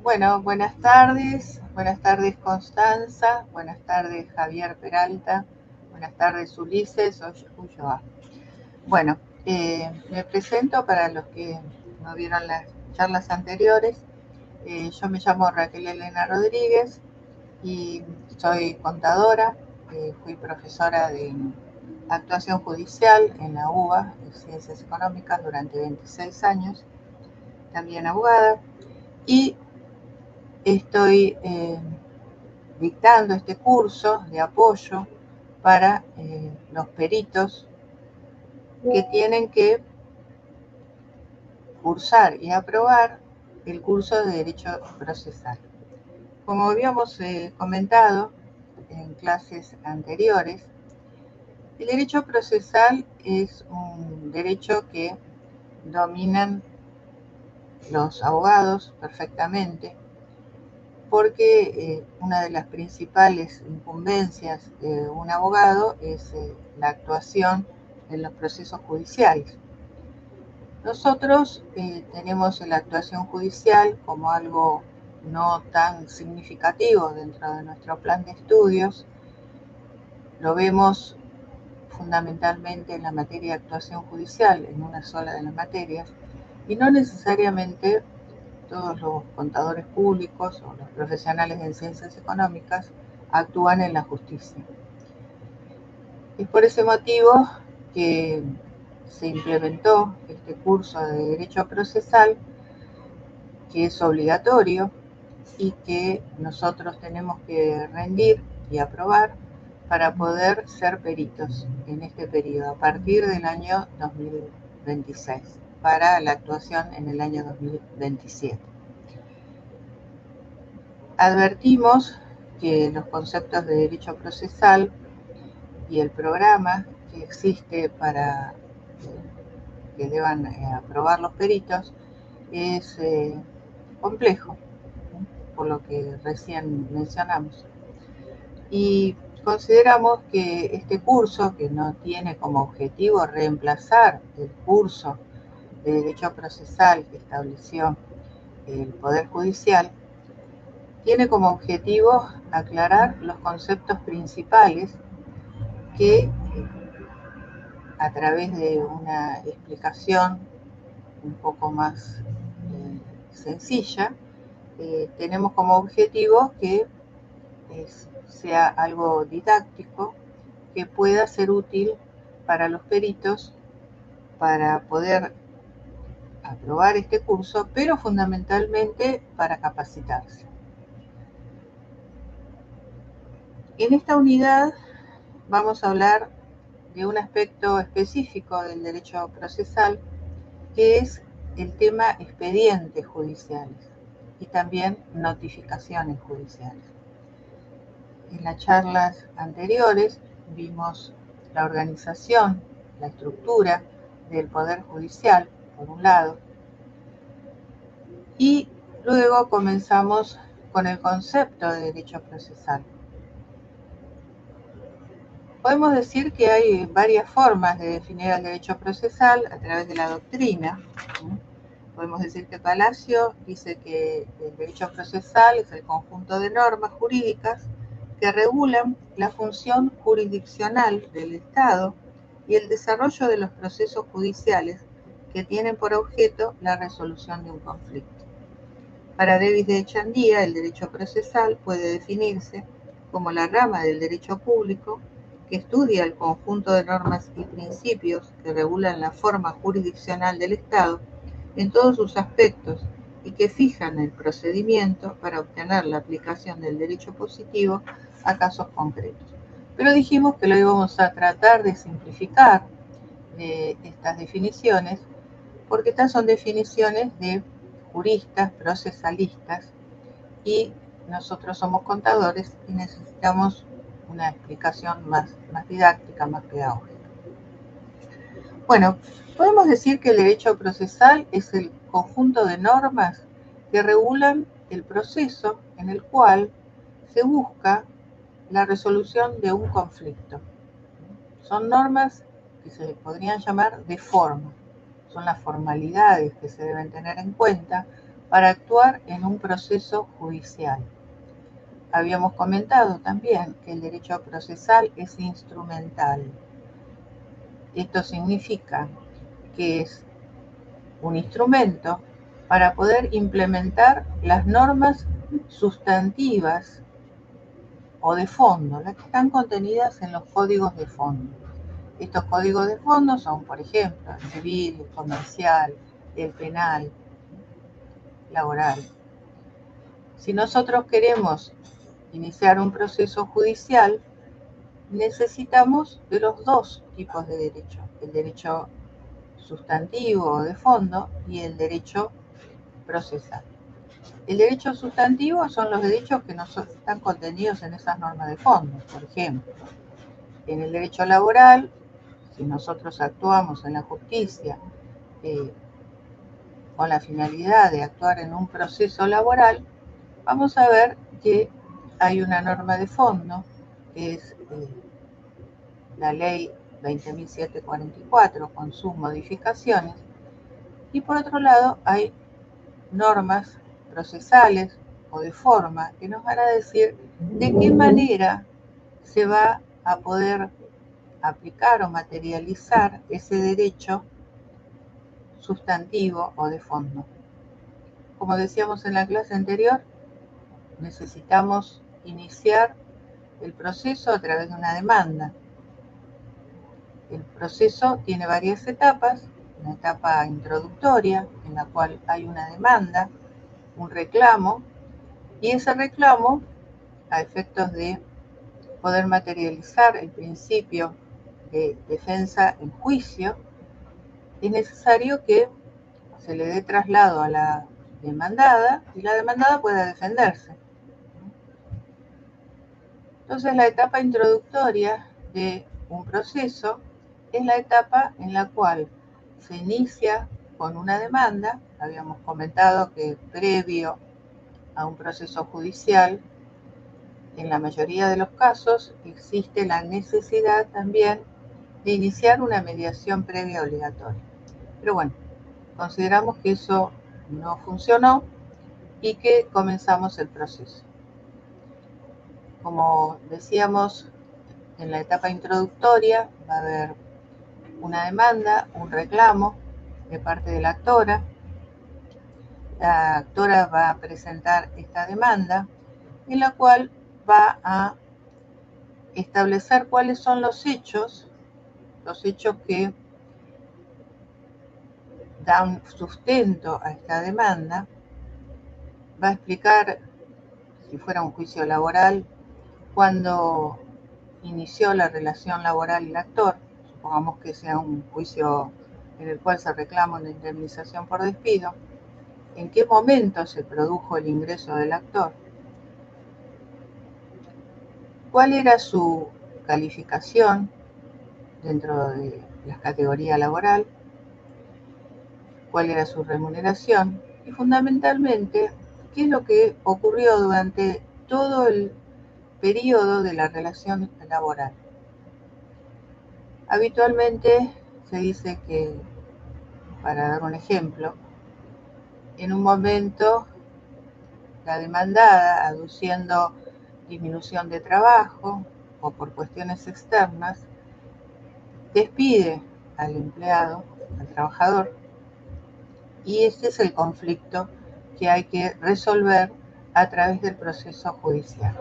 Bueno, buenas tardes Constanza, buenas tardes Javier Peralta, buenas tardes Ulises, Ulloa. Bueno, me presento para los que no vieron las charlas anteriores. Yo me llamo Raquel Elena Rodríguez y soy contadora, fui profesora de actuación judicial en la UBA, de Ciencias Económicas, durante 26 años, también abogada, y estoy dictando este curso de apoyo para los peritos que tienen que cursar y aprobar el curso de Derecho Procesal. Como habíamos comentado en clases anteriores, el derecho procesal es un derecho que dominan los abogados perfectamente, porque una de las principales incumbencias de un abogado es la actuación en los procesos judiciales. Nosotros tenemos la actuación judicial como algo no tan significativo dentro de nuestro plan de estudios. Lo vemos fundamentalmente en la materia de actuación judicial, en una sola de las materias, y no necesariamente todos los contadores públicos o los profesionales en ciencias económicas actúan en la justicia. Es por ese motivo que se implementó este curso de Derecho Procesal, que es obligatorio y que nosotros tenemos que rendir y aprobar para poder ser peritos en este periodo, a partir del año 2026, para la actuación en el año 2027. Advertimos que los conceptos de derecho procesal y el programa que existe para que deban aprobar los peritos es complejo, por lo que recién mencionamos. Y consideramos que este curso, que no tiene como objetivo reemplazar el curso de Derecho Procesal que estableció el Poder Judicial, tiene como objetivo aclarar los conceptos principales que, a través de una explicación un poco más sencilla, tenemos como objetivo que sea algo didáctico, que pueda ser útil para los peritos para poder aprobar este curso, pero fundamentalmente para capacitarse. En esta unidad vamos a hablar de un aspecto específico del derecho procesal, que es el tema expedientes judiciales y también notificaciones judiciales. En las charlas anteriores vimos la organización, la estructura del Poder Judicial, por un lado, y luego comenzamos con el concepto de derecho procesal. Podemos decir que hay varias formas de definir el derecho procesal a través de la doctrina. Podemos decir que Palacio dice que el derecho procesal es el conjunto de normas jurídicas que regulan la función jurisdiccional del Estado y el desarrollo de los procesos judiciales que tienen por objeto la resolución de un conflicto. Para Davis de Echandía, el derecho procesal puede definirse como la rama del derecho público que estudia el conjunto de normas y principios que regulan la forma jurisdiccional del Estado en todos sus aspectos y que fijan el procedimiento para obtener la aplicación del derecho positivo a casos concretos. Pero dijimos que lo íbamos a tratar de simplificar estas definiciones, porque estas son definiciones de juristas, procesalistas, y nosotros somos contadores y necesitamos una explicación más didáctica, más pedagógica. Bueno, podemos decir que el derecho procesal es el conjunto de normas que regulan el proceso en el cual se busca la resolución de un conflicto. Son normas que se podrían llamar de forma, son las formalidades que se deben tener en cuenta para actuar en un proceso judicial. Habíamos comentado también que el derecho procesal es instrumental. Esto significa que es un instrumento para poder implementar las normas sustantivas o de fondo, las que están contenidas en los códigos de fondo. Estos códigos de fondo son, por ejemplo, el civil, el comercial, el penal, laboral. Si nosotros queremos iniciar un proceso judicial, necesitamos de los dos tipos de derecho, el derecho sustantivo o de fondo y el derecho procesal. El derecho sustantivo son los derechos que no están contenidos en esas normas de fondo. Por ejemplo, en el derecho laboral, si nosotros actuamos en la justicia con la finalidad de actuar en un proceso laboral, vamos a ver que hay una norma de fondo, que es la ley 20.744 con sus modificaciones, y por otro lado hay normas procesales o de forma que nos van a decir de qué manera se va a poder aplicar o materializar ese derecho sustantivo o de fondo. Como decíamos en la clase anterior, necesitamos iniciar el proceso a través de una demanda. El proceso tiene varias etapas, una etapa introductoria en la cual hay una demanda, un reclamo, y ese reclamo, a efectos de poder materializar el principio de defensa en juicio, es necesario que se le dé traslado a la demandada y la demandada pueda defenderse. Entonces, la etapa introductoria de un proceso es la etapa en la cual se inicia con una demanda. Habíamos comentado que previo a un proceso judicial, en la mayoría de los casos, existe la necesidad también de iniciar una mediación previa obligatoria. Pero bueno, consideramos que eso no funcionó y que comenzamos el proceso. Como decíamos, en la etapa introductoria va a haber una demanda, un reclamo de parte de la actora. La actora va a presentar esta demanda en la cual va a establecer cuáles son los hechos que dan sustento a esta demanda. Va a explicar, si fuera un juicio laboral, cuándo inició la relación laboral el actor. Supongamos que sea un juicio en el cual se reclama una indemnización por despido. ¿En qué momento se produjo el ingreso del actor? ¿Cuál era su calificación dentro de la categoría laboral? ¿Cuál era su remuneración? Y fundamentalmente, ¿qué es lo que ocurrió durante todo el periodo de la relación laboral? Habitualmente se dice que, para dar un ejemplo, en un momento la demandada, aduciendo disminución de trabajo o por cuestiones externas, despide al empleado, al trabajador, y este es el conflicto que hay que resolver a través del proceso judicial.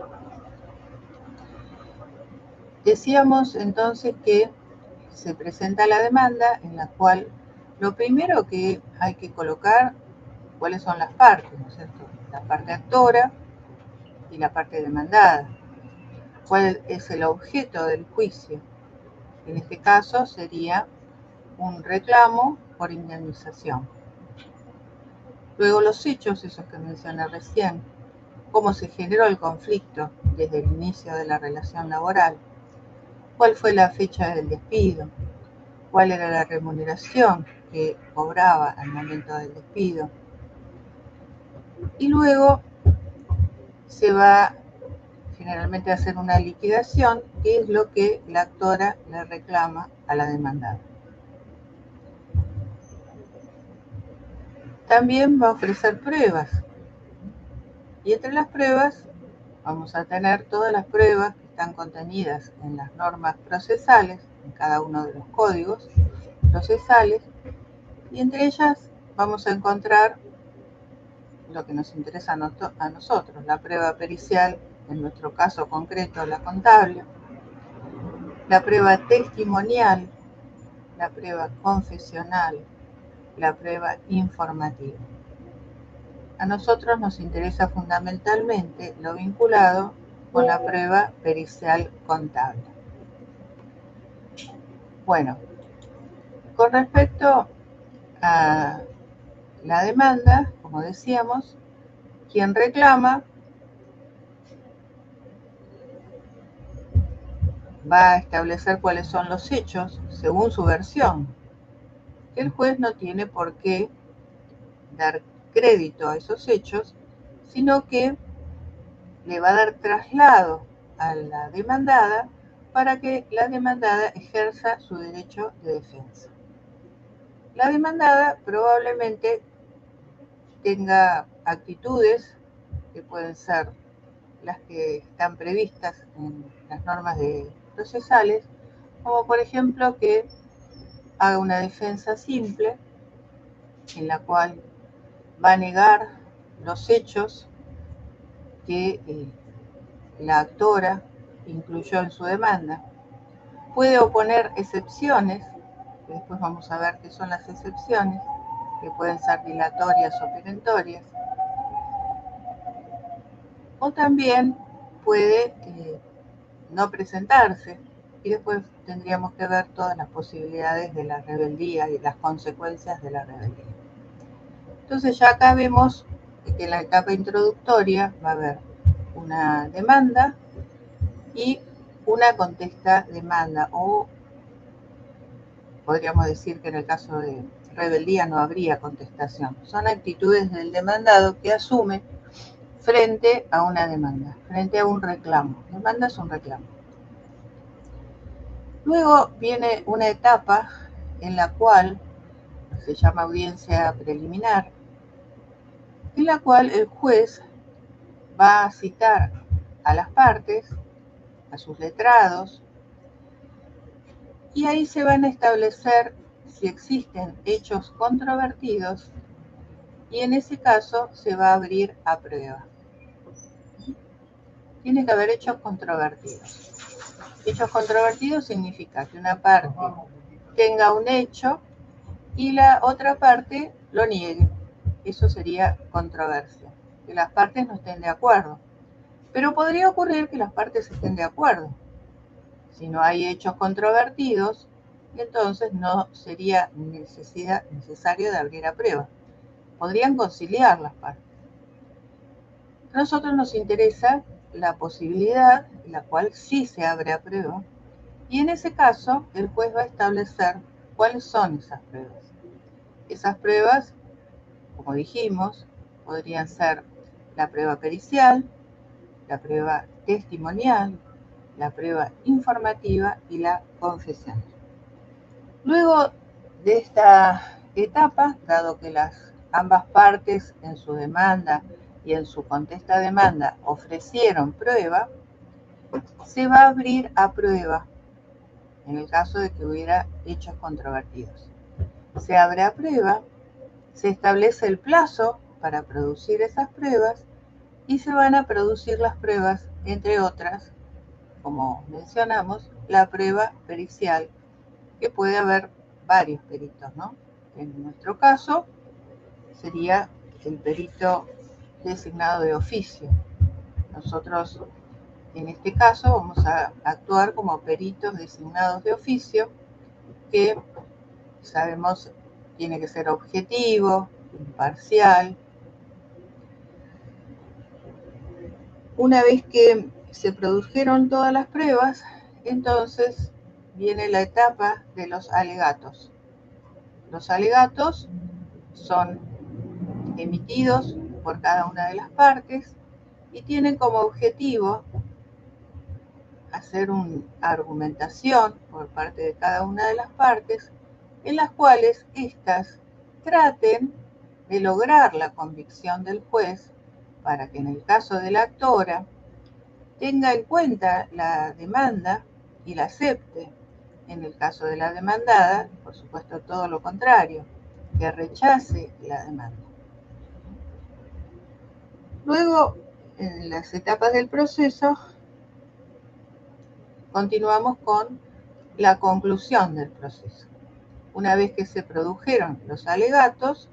Decíamos entonces que se presenta la demanda en la cual lo primero que hay que colocar cuáles son las partes, ¿no es cierto? La parte actora y la parte demandada. ¿Cuál es el objeto del juicio? En este caso sería un reclamo por indemnización. Luego los hechos, esos que mencioné recién, cómo se generó el conflicto desde el inicio de la relación laboral, cuál fue la fecha del despido, cuál era la remuneración que cobraba al momento del despido. Y luego se va generalmente a hacer una liquidación, que es lo que la actora le reclama a la demandada. también va a ofrecer pruebas. Y entre las pruebas vamos a tener todas las pruebas que están contenidas en las normas procesales, en cada uno de los códigos procesales, y entre ellas vamos a encontrar lo que nos interesa a nosotros, la prueba pericial, en nuestro caso concreto la contable, la prueba testimonial, la prueba confesional, la prueba informativa. A nosotros nos interesa fundamentalmente lo vinculado con la prueba pericial contable. Bueno, con respecto a la demanda, como decíamos, quien reclama va a establecer cuáles son los hechos según su versión. El juez no tiene por qué dar crédito a esos hechos, sino que le va a dar traslado a la demandada para que la demandada ejerza su derecho de defensa. La demandada probablemente tenga actitudes que pueden ser las que están previstas en las normas procesales, como por ejemplo que haga una defensa simple en la cual va a negar los hechos que la actora incluyó en su demanda. Puede oponer excepciones, que después vamos a ver qué son las excepciones, que pueden ser dilatorias o perentorias. O también puede no presentarse, y después tendríamos que ver todas las posibilidades de la rebeldía y las consecuencias de la rebeldía. Entonces ya acá vemos que en la etapa introductoria va a haber una demanda y una contesta demanda, o podríamos decir que en el caso de rebeldía no habría contestación. Son actitudes del demandado que asume frente a una demanda, frente a un reclamo. Demanda es un reclamo. Luego viene una etapa en la cual se llama audiencia preliminar, en la cual el juez va a citar a las partes, a sus letrados, y ahí se van a establecer si existen hechos controvertidos, y en ese caso se va a abrir a prueba. Tiene que haber hechos controvertidos. Hechos controvertidos significa que una parte tenga un hecho y la otra parte lo niegue. Eso sería controversia, que las partes no estén de acuerdo. Pero podría ocurrir que las partes estén de acuerdo. Si no hay hechos controvertidos, entonces no sería necesario de abrir a prueba. Podrían conciliar las partes. A nosotros nos interesa la posibilidad en la cual sí se abre a prueba, y en ese caso el juez va a establecer cuáles son esas pruebas. Esas pruebas, como dijimos, podrían ser la prueba pericial, la prueba testimonial, la prueba informativa y la confesión. Luego de esta etapa, dado que ambas partes en su demanda y en su contesta demanda ofrecieron prueba, se va a abrir a prueba en el caso de que hubiera hechos controvertidos. Se abre a prueba, se establece el plazo para producir esas pruebas y se van a producir las pruebas, entre otras, como mencionamos, la prueba pericial, que puede haber varios peritos, ¿no? En nuestro caso sería el perito designado de oficio. Nosotros en este caso vamos a actuar como peritos designados de oficio, que sabemos tiene que ser objetivo, imparcial. Una vez que se produjeron todas las pruebas, entonces viene la etapa de los alegatos. Los alegatos son emitidos por cada una de las partes y tienen como objetivo hacer una argumentación por parte de cada una de las partes, en las cuales éstas traten de lograr la convicción del juez para que en el caso de la actora tenga en cuenta la demanda y la acepte. En el caso de la demandada, por supuesto, todo lo contrario, que rechace la demanda. Luego, en las etapas del proceso, continuamos con la conclusión del proceso. Una vez que se produjeron los alegatos,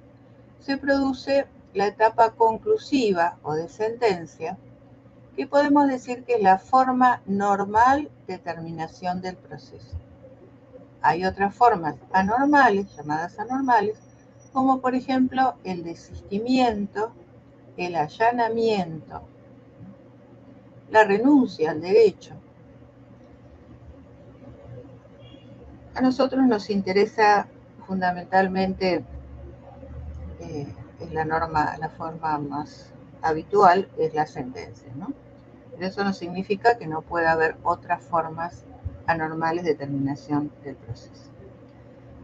se produce la etapa conclusiva o de sentencia, que podemos decir que es la forma normal de terminación del proceso. Hay otras formas anormales, llamadas anormales, como por ejemplo el desistimiento, el allanamiento, la renuncia al derecho. A nosotros nos interesa fundamentalmente es la forma más habitual es la sentencia, ¿no? Pero eso no significa que no pueda haber otras formas anormales de terminación del proceso.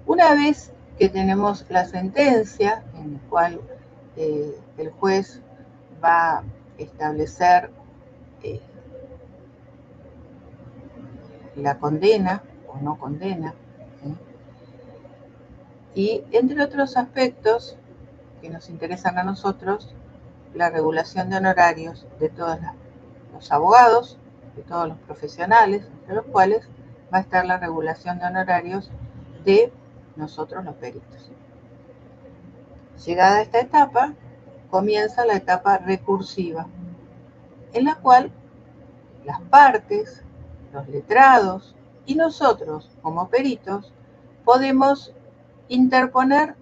Una vez que tenemos la sentencia, en la cual el juez va a establecer la condena o no condena, ¿sí? Y entre otros aspectos que nos interesan a nosotros, la regulación de honorarios de todos los abogados, de todos los profesionales, entre los cuales va a estar la regulación de honorarios de nosotros los peritos. Llegada a esta etapa, comienza la etapa recursiva, en la cual las partes, los letrados y nosotros como peritos podemos interponer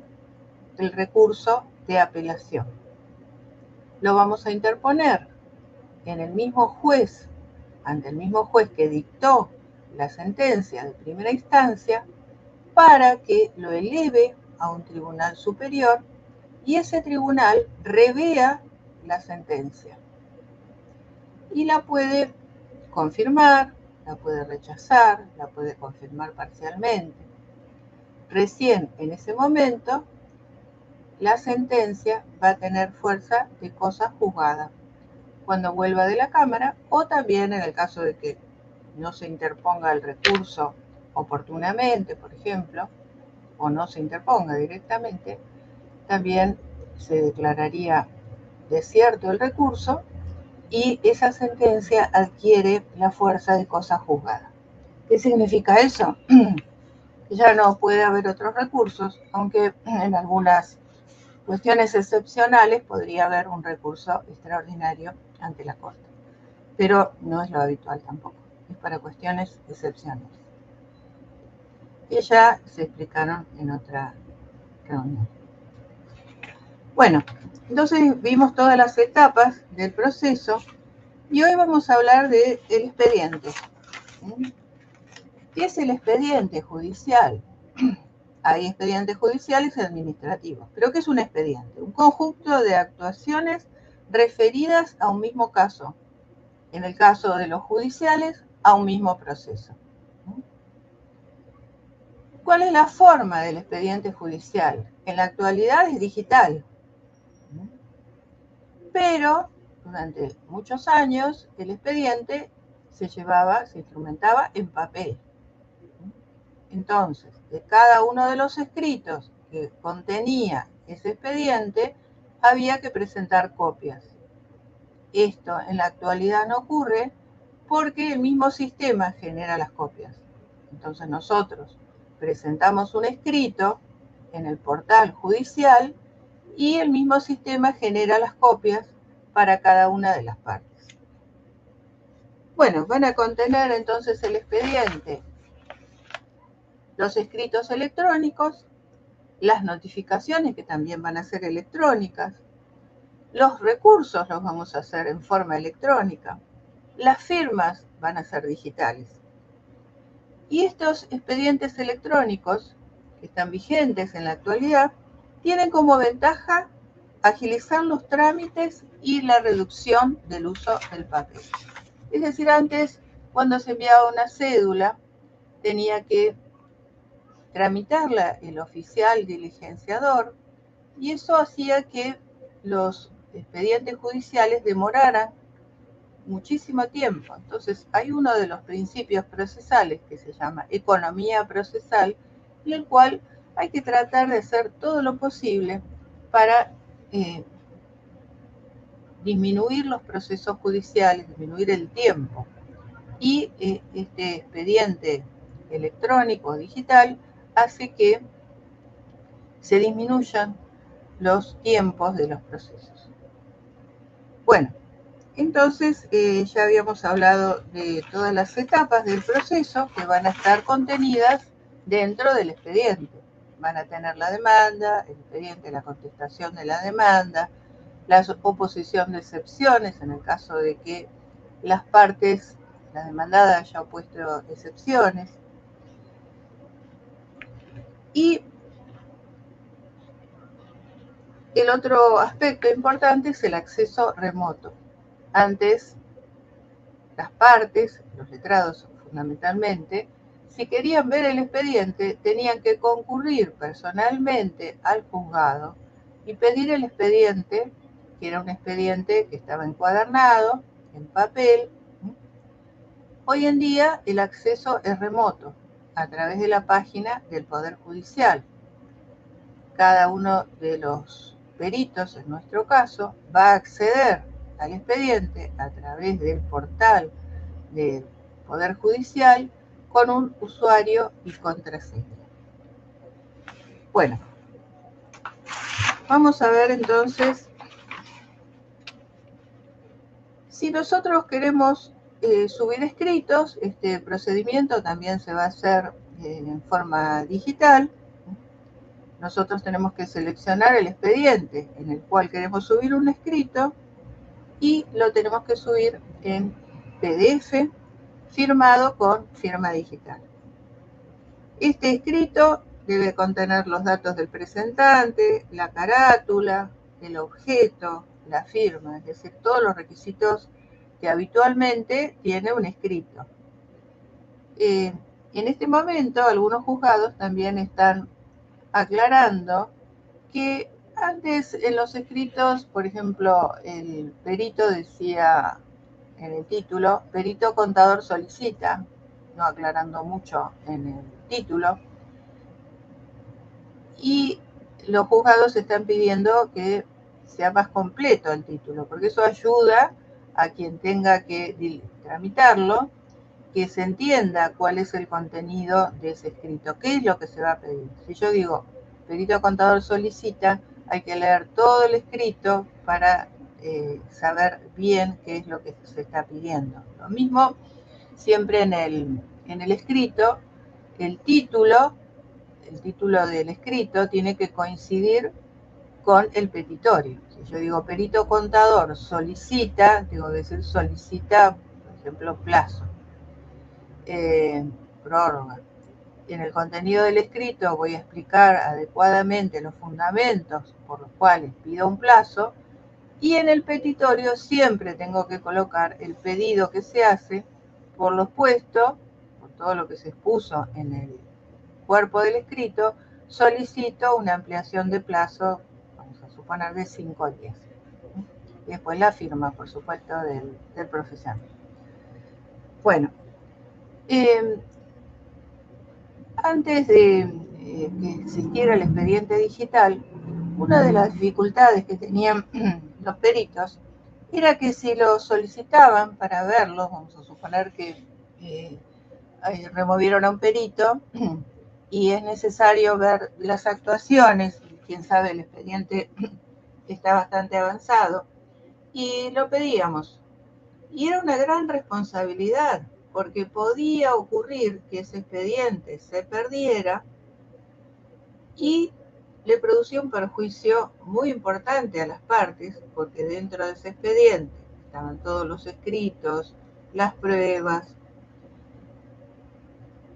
el recurso de apelación. Lo vamos a interponer en el mismo juez, ante el mismo juez que dictó la sentencia de primera instancia, para que lo eleve a un tribunal superior y ese tribunal revea la sentencia y la puede confirmar, la puede rechazar, la puede confirmar parcialmente. Recién en ese momento la sentencia va a tener fuerza de cosa juzgada cuando vuelva de la Cámara, o también en el caso de que no se interponga el recurso oportunamente, por ejemplo, o no se interponga directamente, también se declararía desierto el recurso y esa sentencia adquiere la fuerza de cosa juzgada. ¿Qué significa eso? Que ya no puede haber otros recursos, aunque en algunas cuestiones excepcionales podría haber un recurso extraordinario ante la Corte, pero no es lo habitual tampoco, es para cuestiones excepcionales, que ya se explicaron en otra reunión. Bueno, entonces vimos todas las etapas del proceso y hoy vamos a hablar del expediente. ¿Qué es el expediente judicial? Hay expedientes judiciales y administrativos. ¿Pero qué es un expediente? Un conjunto de actuaciones referidas a un mismo caso. En el caso de los judiciales, a un mismo proceso. ¿Cuál es la forma del expediente judicial? En la actualidad es digital. Pero durante muchos años el expediente se instrumentaba en papel. Entonces, de cada uno de los escritos que contenía ese expediente, había que presentar copias. Esto en la actualidad no ocurre porque el mismo sistema genera las copias. Entonces nosotros presentamos un escrito en el portal judicial y el mismo sistema genera las copias para cada una de las partes. Bueno, van a contener entonces el expediente los escritos electrónicos, las notificaciones que también van a ser electrónicas, los recursos los vamos a hacer en forma electrónica, las firmas van a ser digitales. Y estos expedientes electrónicos que están vigentes en la actualidad tienen como ventaja agilizar los trámites y la reducción del uso del papel. Es decir, antes, cuando se enviaba una cédula, tenía que tramitarla el oficial diligenciador y eso hacía que los expedientes judiciales demoraran muchísimo tiempo. Entonces hay uno de los principios procesales que se llama economía procesal, en el cual hay que tratar de hacer todo lo posible para disminuir los procesos judiciales, disminuir el tiempo. Y este expediente electrónico o digital hace que se disminuyan los tiempos de los procesos. Bueno, entonces ya habíamos hablado de todas las etapas del proceso que van a estar contenidas dentro del expediente. Van a tener la demanda, el expediente, la contestación de la demanda, la oposición de excepciones en el caso de que las partes, la demandada haya opuesto excepciones. Y el otro aspecto importante es el acceso remoto. Antes, las partes, los letrados fundamentalmente, si querían ver el expediente, tenían que concurrir personalmente al juzgado y pedir el expediente, que era un expediente que estaba encuadernado, en papel. Hoy en día el acceso es remoto, a través de la página del Poder Judicial. Cada uno de los peritos, en nuestro caso, va a acceder al expediente a través del portal del Poder Judicial con un usuario y contraseña. Bueno, vamos a ver entonces, si nosotros queremos subir escritos, este procedimiento también se va a hacer en forma digital. Nosotros tenemos que seleccionar el expediente en el cual queremos subir un escrito y lo tenemos que subir en PDF firmado con firma digital. Este escrito debe contener los datos del presentante, la carátula, el objeto, la firma, es decir, todos los requisitos que habitualmente tiene un escrito. En este momento, algunos juzgados también están aclarando que antes en los escritos, por ejemplo, el perito decía en el título, perito contador solicita, no aclarando mucho en el título, y los juzgados están pidiendo que sea más completo el título, porque eso ayuda a quien tenga que tramitarlo, que se entienda cuál es el contenido de ese escrito, qué es lo que se va a pedir. Si yo digo, perito contador solicita, hay que leer todo el escrito para saber bien qué es lo que se está pidiendo. Lo mismo siempre en el escrito, el título del escrito tiene que coincidir con el petitorio. Si yo digo perito contador solicita, tengo que decir solicita, por ejemplo, plazo, prórroga. En el contenido del escrito voy a explicar adecuadamente los fundamentos por los cuales pido un plazo, y en el petitorio siempre tengo que colocar el pedido que se hace por lo expuesto, por todo lo que se expuso en el cuerpo del escrito. Solicito una ampliación de plazo, vamos a suponer, de 5 días. Y después la firma, por supuesto, del profesional. Bueno, antes de que existiera el expediente digital, una de las dificultades que tenían los peritos era que si lo solicitaban para verlo, vamos a suponer que removieron a un perito y es necesario ver las actuaciones, quién sabe, el expediente está bastante avanzado, y lo pedíamos. Y era una gran responsabilidad, porque podía ocurrir que ese expediente se perdiera y le producía un perjuicio muy importante a las partes, porque dentro de ese expediente estaban todos los escritos, las pruebas.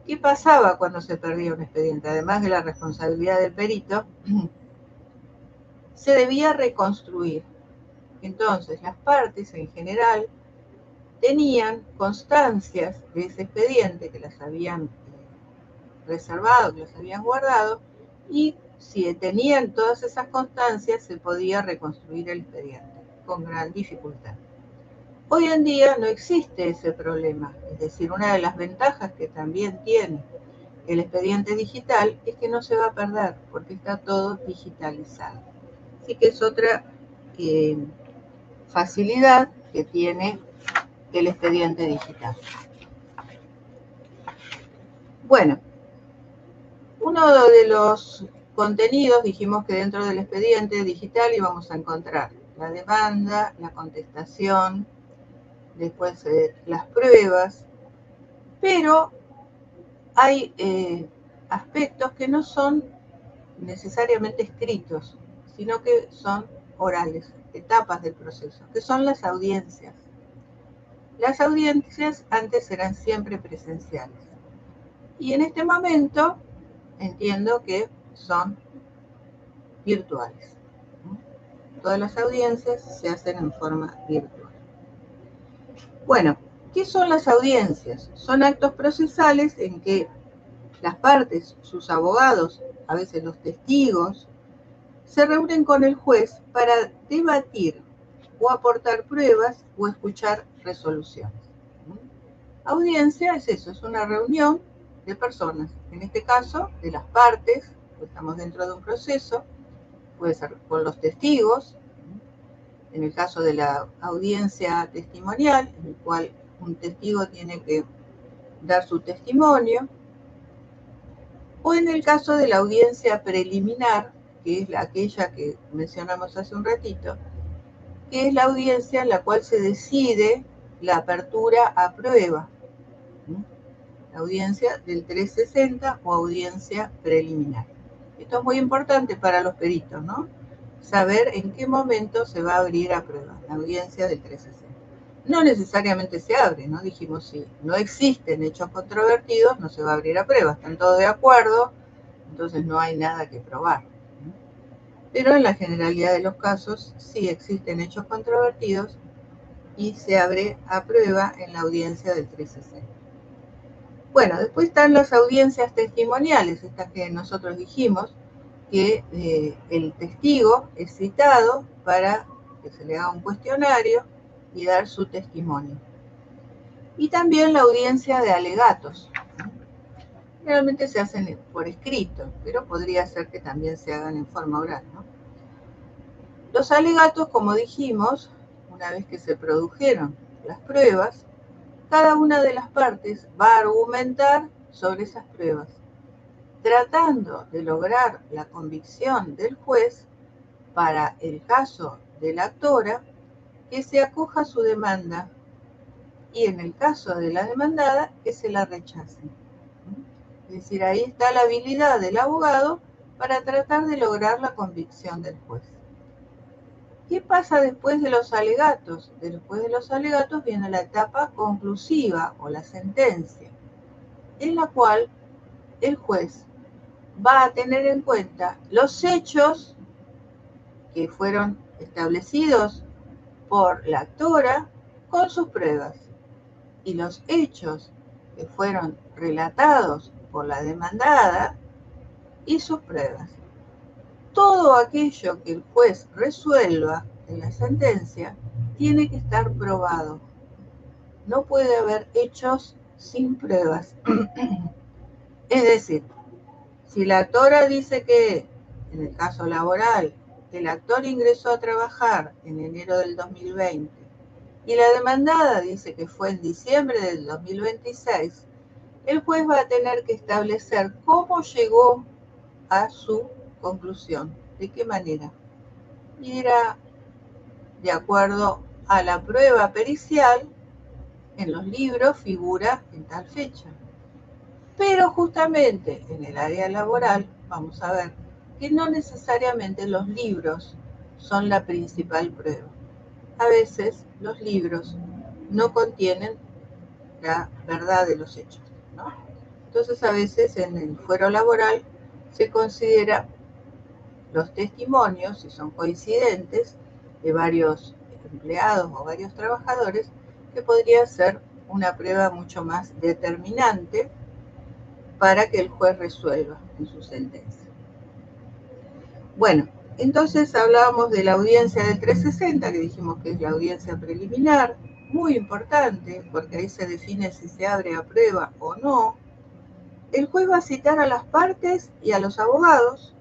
¿Qué pasaba cuando se perdía un expediente? Además de la responsabilidad del perito, se debía reconstruir. Entonces, las partes en general tenían constancias de ese expediente, que las habían reservado, que las habían guardado, y si tenían todas esas constancias, se podía reconstruir el expediente con gran dificultad. Hoy en día no existe ese problema, es decir, una de las ventajas que también tiene el expediente digital es que no se va a perder porque está todo digitalizado. Así que es otra facilidad que tiene el expediente digital. Bueno, uno de los contenidos, dijimos que dentro del expediente digital íbamos a encontrar la demanda, la contestación, después las pruebas, pero hay aspectos que no son necesariamente escritos, sino que son orales, etapas del proceso, que son las audiencias. Las audiencias antes eran siempre presenciales y en este momento entiendo que son virtuales. Todas las audiencias se hacen en forma virtual. Bueno, ¿qué son las audiencias? Son actos procesales en que las partes, sus abogados, a veces los testigos, se reúnen con el juez para debatir o aportar pruebas o escuchar resoluciones. Audiencia es eso, es una reunión de personas, en este caso de las partes, pues estamos dentro de un proceso, puede ser con los testigos, en el caso de la audiencia testimonial, en el cual un testigo tiene que dar su testimonio, o en el caso de la audiencia preliminar, que es aquella que mencionamos hace un ratito, que es la audiencia en la cual se decide la apertura a prueba, la audiencia del 360 o audiencia preliminar. Esto es muy importante para los peritos, ¿no? Saber en qué momento se va a abrir a prueba la audiencia del 360. No necesariamente se abre, ¿no? Dijimos, si no existen hechos controvertidos, no se va a abrir a prueba, están todos de acuerdo, entonces no hay nada que probar. Pero en la generalidad de los casos sí existen hechos controvertidos y se abre a prueba en la audiencia del 360. Bueno, después están las audiencias testimoniales, estas que nosotros dijimos, que el testigo es citado para que se le haga un cuestionario y dar su testimonio. Y también la audiencia de alegatos. Realmente se hacen por escrito, pero podría ser que también se hagan en forma oral, ¿no? Los alegatos, como dijimos, una vez que se produjeron las pruebas, cada una de las partes va a argumentar sobre esas pruebas, tratando de lograr la convicción del juez para el caso de la actora que se acoja a su demanda y en el caso de la demandada que se la rechace. Es decir, ahí está la habilidad del abogado para tratar de lograr la convicción del juez. ¿Qué pasa después de los alegatos? Después de los alegatos viene la etapa conclusiva o la sentencia, en la cual el juez va a tener en cuenta los hechos que fueron establecidos por la actora con sus pruebas y los hechos que fueron relatados por la demandada y sus pruebas. Todo aquello que el juez resuelva en la sentencia tiene que estar probado. No puede haber hechos sin pruebas. Es decir, si la actora dice que, en el caso laboral, el actor ingresó a trabajar en enero del 2020 y la demandada dice que fue en diciembre del 2026, el juez va a tener que establecer cómo llegó a su conclusión, de qué manera. Y era de acuerdo a la prueba pericial, en los libros figura en tal fecha. Pero justamente en el área laboral vamos a ver que no necesariamente los libros son la principal prueba. A veces los libros no contienen la verdad de los hechos, ¿no? Entonces a veces en el fuero laboral se considera los testimonios, si son coincidentes, de varios empleados o varios trabajadores, que podría ser una prueba mucho más determinante para que el juez resuelva en su sentencia. Bueno, entonces hablábamos de la audiencia del 360, que dijimos que es la audiencia preliminar, muy importante, porque ahí se define si se abre a prueba o no. El juez va a citar a las partes y a los abogados.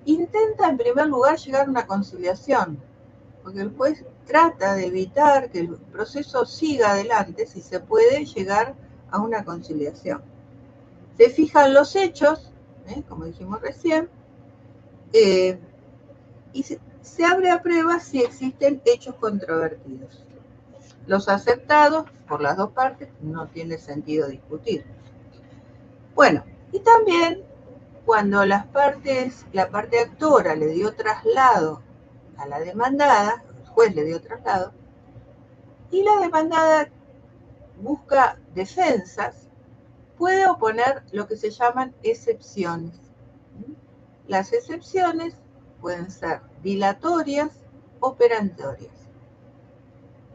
Intenta en primer lugar llegar a una conciliación, porque el juez trata de evitar que el proceso siga adelante si se puede llegar a una conciliación. Se fijan los hechos, como dijimos recién, y se abre a prueba si existen hechos controvertidos. Los aceptados por las dos partes no tiene sentido discutir. Bueno, y también cuando la parte actora le dio traslado a la demandada, el juez le dio traslado, y la demandada busca defensas, puede oponer lo que se llaman excepciones. Las excepciones pueden ser dilatorias o perentorias.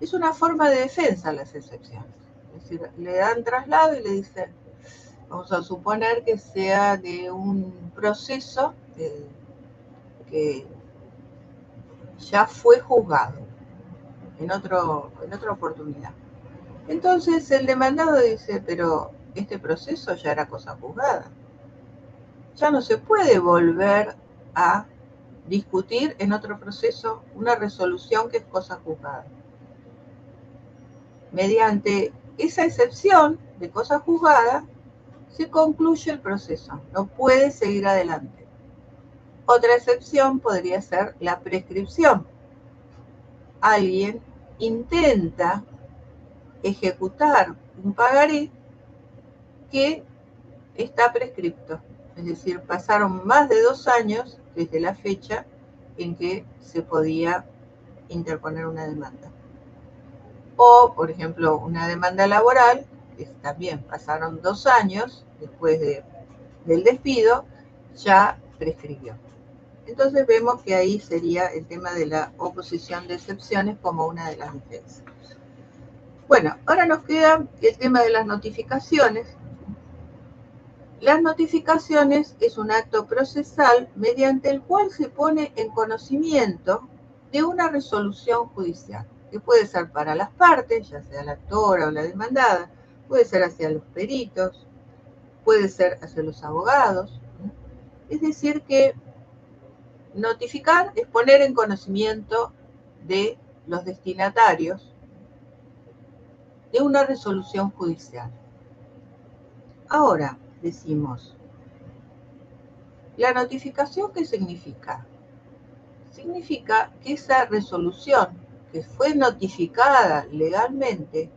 Es una forma de defensa las excepciones. Es decir, le dan traslado y le dicen, vamos a suponer que sea de un proceso que ya fue juzgado en otra oportunidad. Entonces el demandado dice, pero este proceso ya era cosa juzgada. Ya no se puede volver a discutir en otro proceso una resolución que es cosa juzgada. Mediante esa excepción de cosa juzgada, se concluye el proceso, no puede seguir adelante. Otra excepción podría ser la prescripción. Alguien intenta ejecutar un pagaré que está prescripto, es decir, pasaron más de 2 años desde la fecha en que se podía interponer una demanda. O, por ejemplo, una demanda laboral, que también pasaron 2 años después del despido, ya prescribió. Entonces vemos que ahí sería el tema de la oposición de excepciones como una de las defensas. Bueno, ahora nos queda el tema de las notificaciones. Las notificaciones es un acto procesal mediante el cual se pone en conocimiento de una resolución judicial, que puede ser para las partes, ya sea la actora o la demandada, puede ser hacia los peritos, puede ser hacia los abogados. Es decir que notificar es poner en conocimiento de los destinatarios de una resolución judicial. Ahora decimos, ¿la notificación qué significa? Significa que esa resolución que fue notificada legalmente,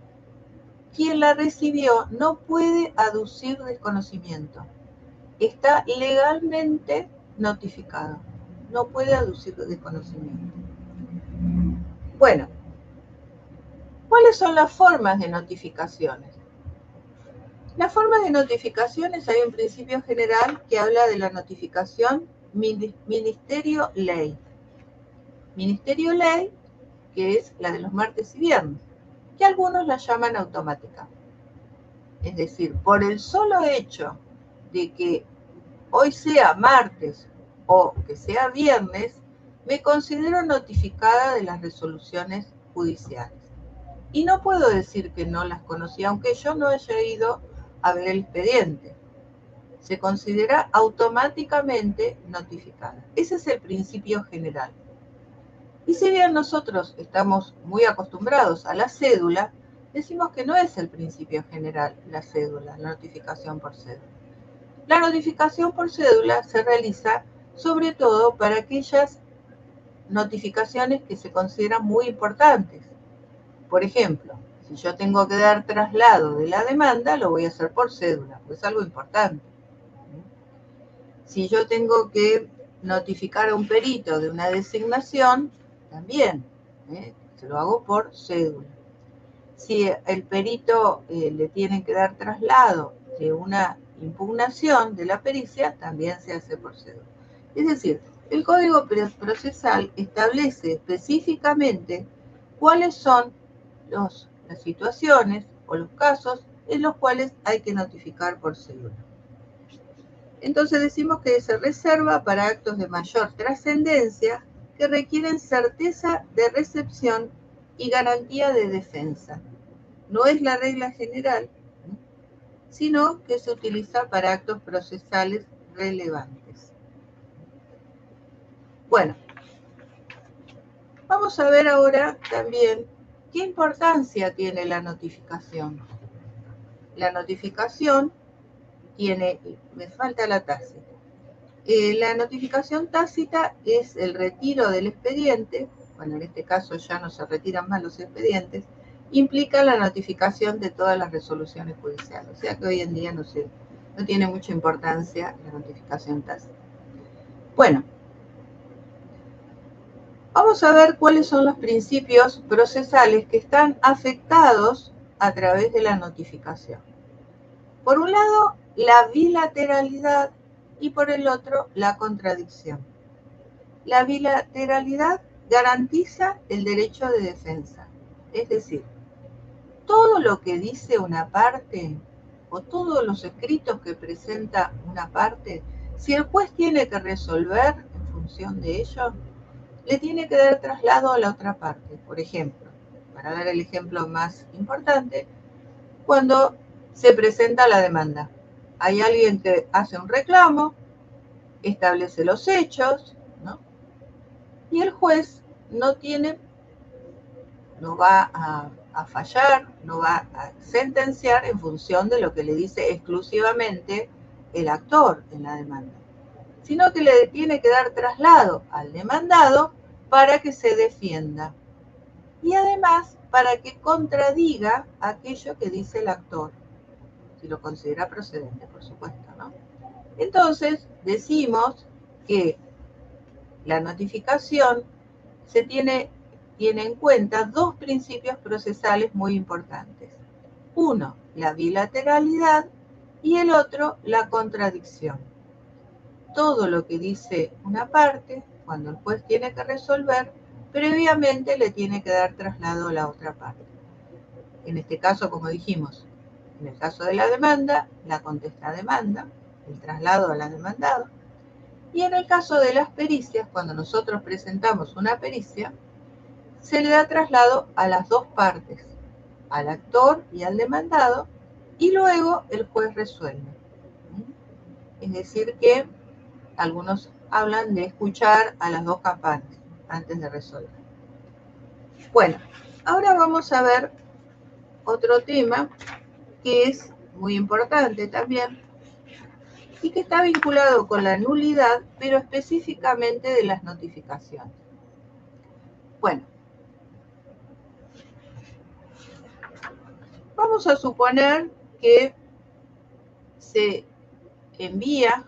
quien la recibió no puede aducir desconocimiento. Está legalmente notificado, no puede aducir desconocimiento. Bueno, ¿cuáles son las formas de notificaciones? Las formas de notificaciones, hay un principio general que habla de la notificación ministerio-ley. Ministerio-ley, que es la de los martes y viernes, que algunos la llaman automática. Es decir, por el solo hecho de que hoy sea martes o que sea viernes, me considero notificada de las resoluciones judiciales. Y no puedo decir que no las conocí, aunque yo no haya ido a ver el expediente. Se considera automáticamente notificada. Ese es el principio general. Y si bien nosotros estamos muy acostumbrados a la cédula, decimos que no es el principio general la cédula, la notificación por cédula. La notificación por cédula se realiza sobre todo para aquellas notificaciones que se consideran muy importantes. Por ejemplo, si yo tengo que dar traslado de la demanda, lo voy a hacer por cédula, porque es algo importante. Si yo tengo que notificar a un perito de una designación, también se lo hago por cédula. Si el perito le tienen que dar traslado de una impugnación de la pericia, también se hace por cédula. Es decir, el Código Procesal establece específicamente cuáles son las situaciones o los casos en los cuales hay que notificar por cédula. Entonces decimos que se reserva para actos de mayor trascendencia que requieren certeza de recepción y garantía de defensa. No es la regla general, sino que se utiliza para actos procesales relevantes. Bueno, vamos a ver ahora también qué importancia tiene la notificación. La notificación tiene, me falta la tácita. La notificación tácita es el retiro del expediente, bueno, en este caso ya no se retiran más los expedientes, implica la notificación de todas las resoluciones judiciales. O sea que hoy en día no tiene mucha importancia la notificación tácita. Bueno, vamos a ver cuáles son los principios procesales que están afectados a través de la notificación. Por un lado, la bilateralidad y por el otro, la contradicción. La bilateralidad garantiza el derecho de defensa, es decir, todo lo que dice una parte o todos los escritos que presenta una parte, si el juez tiene que resolver en función de ello, le tiene que dar traslado a la otra parte. Por ejemplo, para dar el ejemplo más importante, cuando se presenta la demanda. Hay alguien que hace un reclamo, establece los hechos, ¿no? Y el juez no va a fallar, no va a sentenciar en función de lo que le dice exclusivamente el actor en la demanda, sino que le tiene que dar traslado al demandado para que se defienda y además para que contradiga aquello que dice el actor, si lo considera procedente, por supuesto, ¿no? Entonces, decimos que la notificación tiene en cuenta dos principios procesales muy importantes. Uno, la bilateralidad y el otro, la contradicción. Todo lo que dice una parte, cuando el juez tiene que resolver, previamente le tiene que dar traslado a la otra parte. En este caso, como dijimos, en el caso de la demanda, la contesta demanda, el traslado a la demandada. Y en el caso de las pericias, cuando nosotros presentamos una pericia, se le da traslado a las dos partes, al actor y al demandado, y luego el juez resuelve. Es decir que algunos hablan de escuchar a las dos campanas antes de resolver. Bueno, ahora vamos a ver otro tema que es muy importante también y que está vinculado con la nulidad, pero específicamente de las notificaciones. Bueno, vamos a suponer que se envía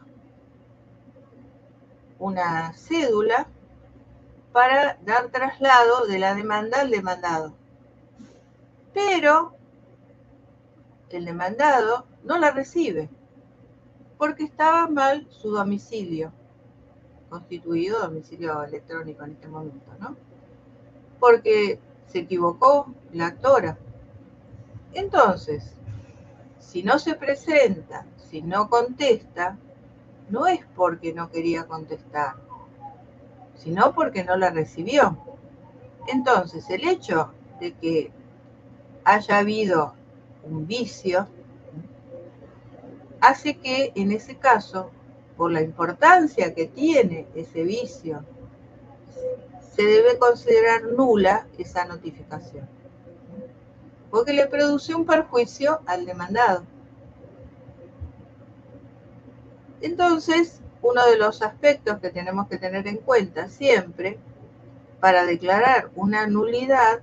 una cédula para dar traslado de la demanda al demandado. Pero el demandado no la recibe porque estaba mal su domicilio, constituido domicilio electrónico en este momento, ¿no? Porque se equivocó la actora. Entonces, si no se presenta, si no contesta, no es porque no quería contestar, sino porque no la recibió. Entonces, el hecho de que haya habido un vicio hace que en ese caso, por la importancia que tiene ese vicio, se debe considerar nula esa notificación, porque le produce un perjuicio al demandado. Entonces, uno de los aspectos que tenemos que tener en cuenta siempre para declarar una nulidad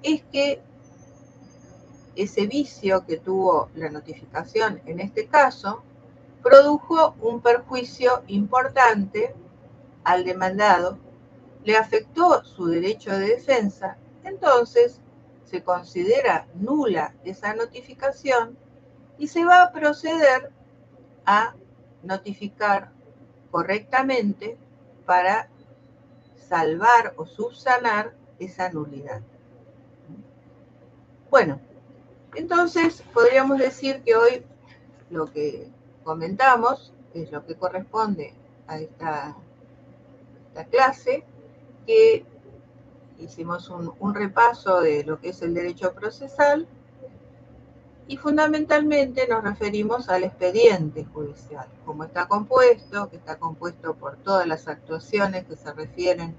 es que ese vicio que tuvo la notificación en este caso produjo un perjuicio importante al demandado, le afectó su derecho de defensa, entonces se considera nula esa notificación y se va a proceder a notificar correctamente para salvar o subsanar esa nulidad. Bueno, entonces podríamos decir que hoy lo que comentamos es lo que corresponde a esta clase, que hicimos un repaso de lo que es el derecho procesal y fundamentalmente nos referimos al expediente judicial, cómo está compuesto, que está compuesto por todas las actuaciones que se refieren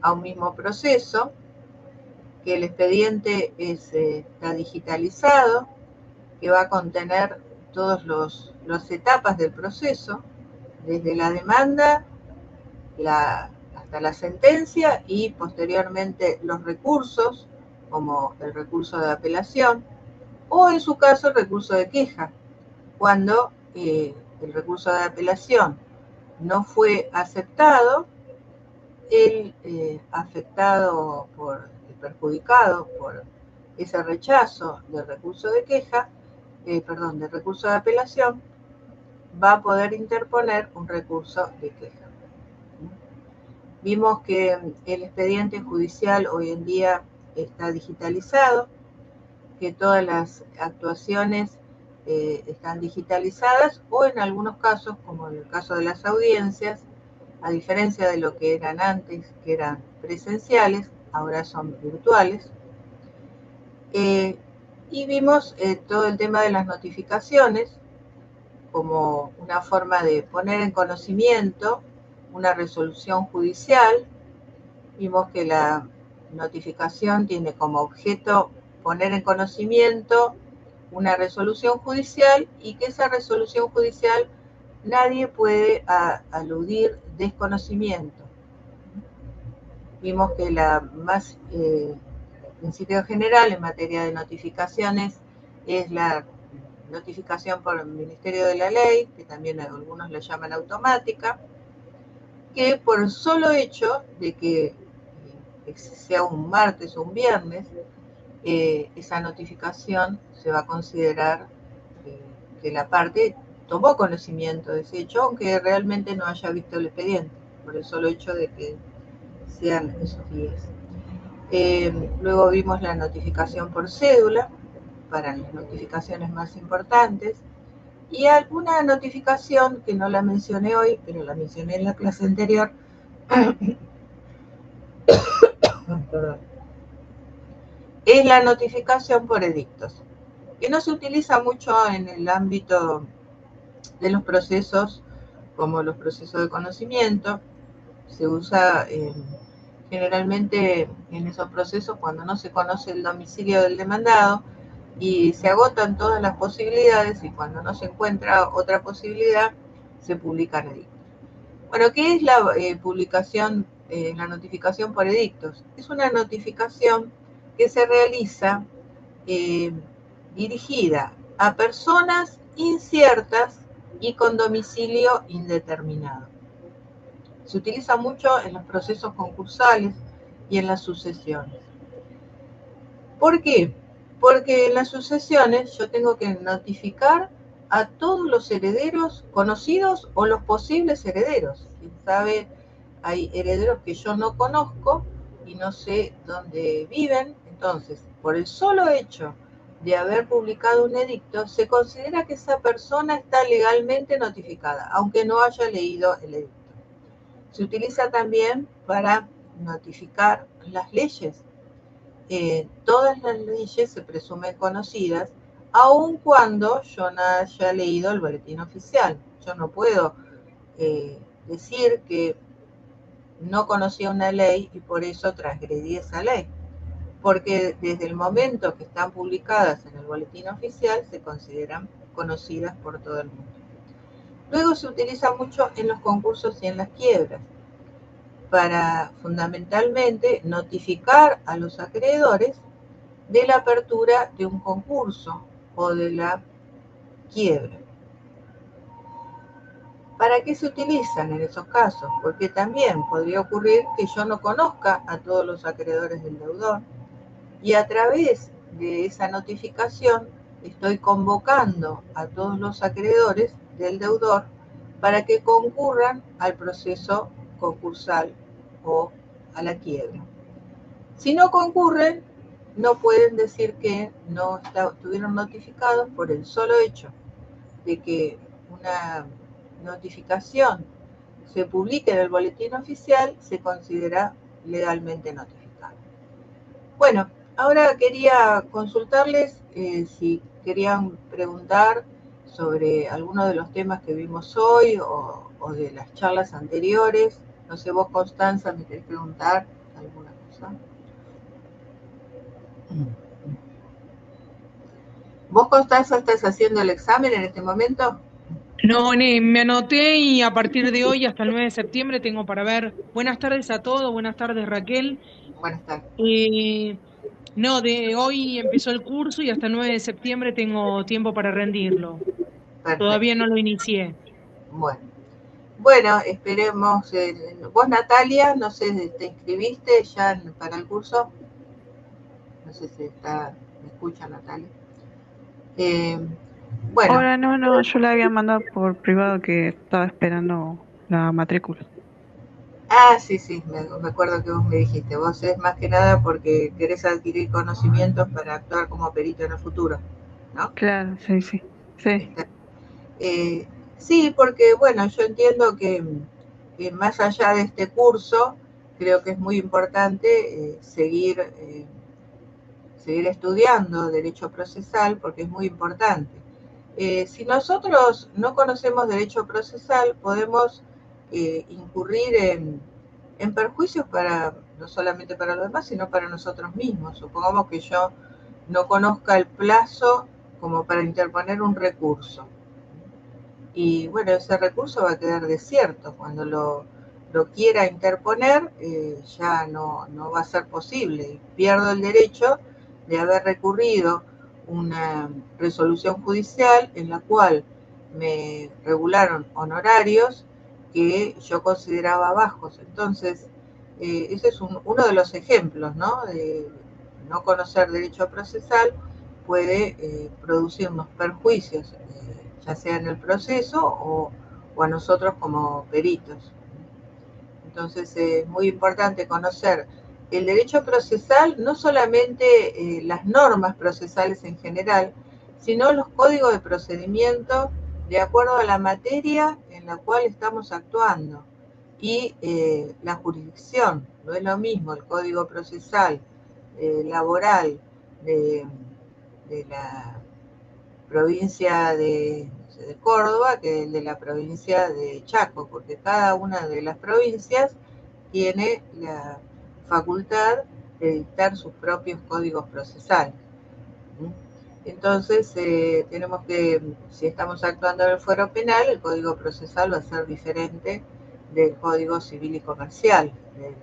a un mismo proceso, que el expediente está digitalizado, que va a contener todas las etapas del proceso, desde la demanda hasta la sentencia y posteriormente los recursos, como el recurso de apelación, o en su caso el recurso de queja, cuando el recurso de apelación no fue aceptado, el afectado el perjudicado por ese rechazo del recurso de queja, del recurso de apelación, va a poder interponer un recurso de queja. Vimos que el expediente judicial hoy en día está digitalizado, que todas las actuaciones están digitalizadas, o en algunos casos, como en el caso de las audiencias, a diferencia de lo que eran antes, que eran presenciales, ahora son virtuales. Y vimos todo el tema de las notificaciones como una forma de poner en conocimiento una resolución judicial. Vimos que la notificación tiene como objeto poner en conocimiento una resolución judicial y que esa resolución judicial nadie puede aludir desconocimiento. Vimos que la más principio general en materia de notificaciones es la notificación por el Ministerio de la Ley, que también algunos la llaman automática, que por el solo hecho de que sea un martes o un viernes, esa notificación se va a considerar que la parte tomó conocimiento de ese hecho, aunque realmente no haya visto el expediente, por el solo hecho de que sean esos días. Luego vimos la notificación por cédula, para las notificaciones más importantes, y alguna notificación que no la mencioné hoy, pero la mencioné en la clase anterior, es la notificación por edictos, que no se utiliza mucho en el ámbito de los procesos, como los procesos de conocimiento. Se usa generalmente en esos procesos cuando no se conoce el domicilio del demandado y se agotan todas las posibilidades, y cuando no se encuentra otra posibilidad se publican edictos. Bueno, ¿qué es la publicación, la notificación por edictos? Es una notificación que se realiza dirigida a personas inciertas y con domicilio indeterminado. Se utiliza mucho en los procesos concursales y en las sucesiones. ¿Por qué? Porque en las sucesiones yo tengo que notificar a todos los herederos conocidos o los posibles herederos. Quién sabe, hay herederos que yo no conozco y no sé dónde viven. Entonces, por el solo hecho de haber publicado un edicto, se considera que esa persona está legalmente notificada, aunque no haya leído el edicto. Se utiliza también para notificar las leyes. Todas las leyes se presumen conocidas, aun cuando yo no haya leído el boletín oficial. Yo no puedo decir que no conocía una ley y por eso transgredí esa ley, porque desde el momento que están publicadas en el boletín oficial se consideran conocidas por todo el mundo. Luego se utiliza mucho en los concursos y en las quiebras, para fundamentalmente notificar a los acreedores de la apertura de un concurso o de la quiebra. ¿Para qué se utilizan en esos casos? Porque también podría ocurrir que yo no conozca a todos los acreedores del deudor y a través de esa notificación estoy convocando a todos los acreedores del deudor para que concurran al proceso concursal o a la quiebra. Si no concurren, no pueden decir que no estuvieron notificados por el solo hecho de que una notificación se publique en el boletín oficial, se considera legalmente notificado. Bueno, ahora quería consultarles si querían preguntar sobre alguno de los temas que vimos hoy o de las charlas anteriores. No sé, vos, Constanza, ¿me querés preguntar alguna cosa? ¿Vos, Constanza, estás haciendo el examen en este momento? No, me anoté y a partir de hoy hasta el 9 de septiembre tengo para ver. Buenas tardes a todos, buenas tardes Raquel. Buenas tardes. Eh, no, de hoy empezó el curso y hasta el 9 de septiembre tengo tiempo para rendirlo. Todavía Perfecto. no lo inicié. Bueno. Bueno, esperemos. Vos, Natalia, no sé, ¿te inscribiste ya para el curso? No sé si me escucha Natalia. Eh, bueno, Ahora no, yo le había mandado por privado que estaba esperando la matrícula. sí, sí, me acuerdo que vos me dijiste. Vos es más que nada porque querés adquirir conocimientos para actuar como perito en el futuro, ¿no? Claro, sí, sí, sí. Está- eh, sí, porque bueno, yo entiendo que más allá de este curso, creo que es muy importante seguir estudiando derecho procesal porque es muy importante. Si nosotros no conocemos derecho procesal, podemos incurrir en perjuicios no solamente para los demás, sino para nosotros mismos. Supongamos que yo no conozca el plazo como para interponer un recurso. Y bueno, ese recurso va a quedar desierto. Cuando lo quiera interponer, ya no va a ser posible. Y pierdo el derecho de haber recurrido una resolución judicial en la cual me regularon honorarios que yo consideraba bajos. Entonces, ese es uno de los ejemplos, ¿no? De no conocer derecho procesal puede producirnos perjuicios, ya sea en el proceso o a nosotros como peritos. Entonces es muy importante conocer el derecho procesal, no solamente las normas procesales en general, sino los códigos de procedimiento de acuerdo a la materia en la cual estamos actuando y la jurisdicción. No es lo mismo el código procesal laboral de, de la provincia de Córdoba que el de la provincia de Chaco, porque cada una de las provincias tiene la facultad de dictar sus propios códigos procesales. Entonces, tenemos que, si estamos actuando en el fuero penal, el código procesal va a ser diferente del código civil y comercial, el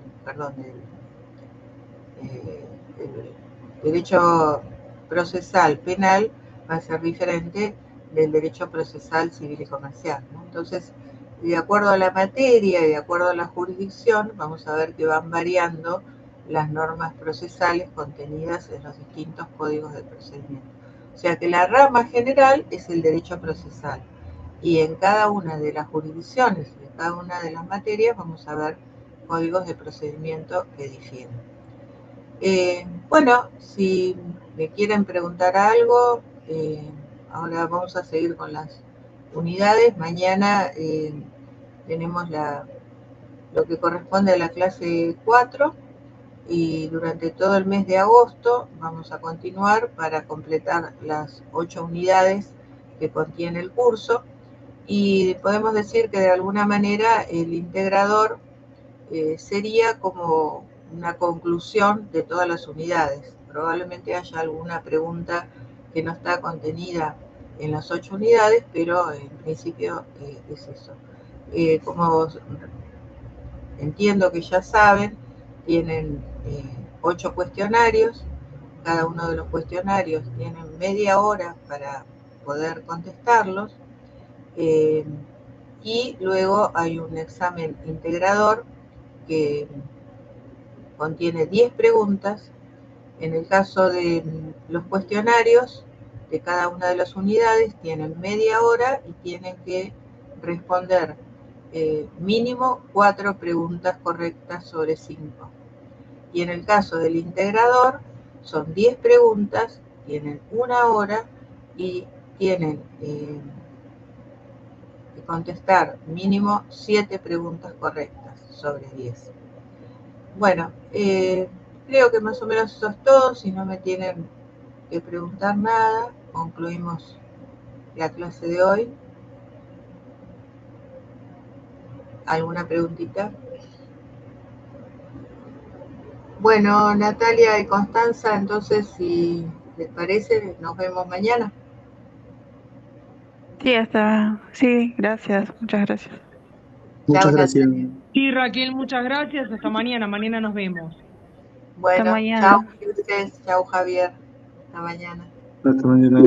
derecho procesal penal va a ser diferente del derecho procesal civil y comercial, ¿no? Entonces, de acuerdo a la materia y de acuerdo a la jurisdicción, vamos a ver que van variando las normas procesales contenidas en los distintos códigos de procedimiento. O sea que la rama general es el derecho procesal y en cada una de las jurisdicciones, de cada una de las materias, vamos a ver códigos de procedimiento que difieren. Bueno, si me quieren preguntar algo, ahora vamos a seguir con las unidades. Mañana tenemos lo que corresponde a la clase 4 y durante todo el mes de agosto vamos a continuar para completar las 8 unidades que contiene el curso y podemos decir que de alguna manera el integrador sería como una conclusión de todas las unidades. Probablemente haya alguna pregunta que no está contenida en las 8 unidades, pero en principio es eso. Como entiendo que ya saben, tienen 8 cuestionarios, cada uno de los cuestionarios tiene media hora para poder contestarlos, y luego hay un examen integrador que contiene 10 preguntas. En el caso de los cuestionarios de cada una de las unidades tienen media hora y tienen que responder mínimo 4 preguntas correctas sobre 5. Y en el caso del integrador son 10 preguntas, tienen una hora y tienen y contestar mínimo 7 preguntas correctas sobre 10. Bueno, creo que más o menos eso es todo. Si no me tienen que preguntar nada, concluimos la clase de hoy. ¿Alguna preguntita? Bueno, Natalia y Constanza, entonces, si les parece, nos vemos mañana. Sí, gracias, muchas gracias. Muchas Chao, gracias. Natalia. Sí, Raquel, muchas gracias. Hasta mañana. Mañana nos vemos. Bueno, mañana. chao, Ulises, chao, Javier. Hasta mañana. Hasta mañana.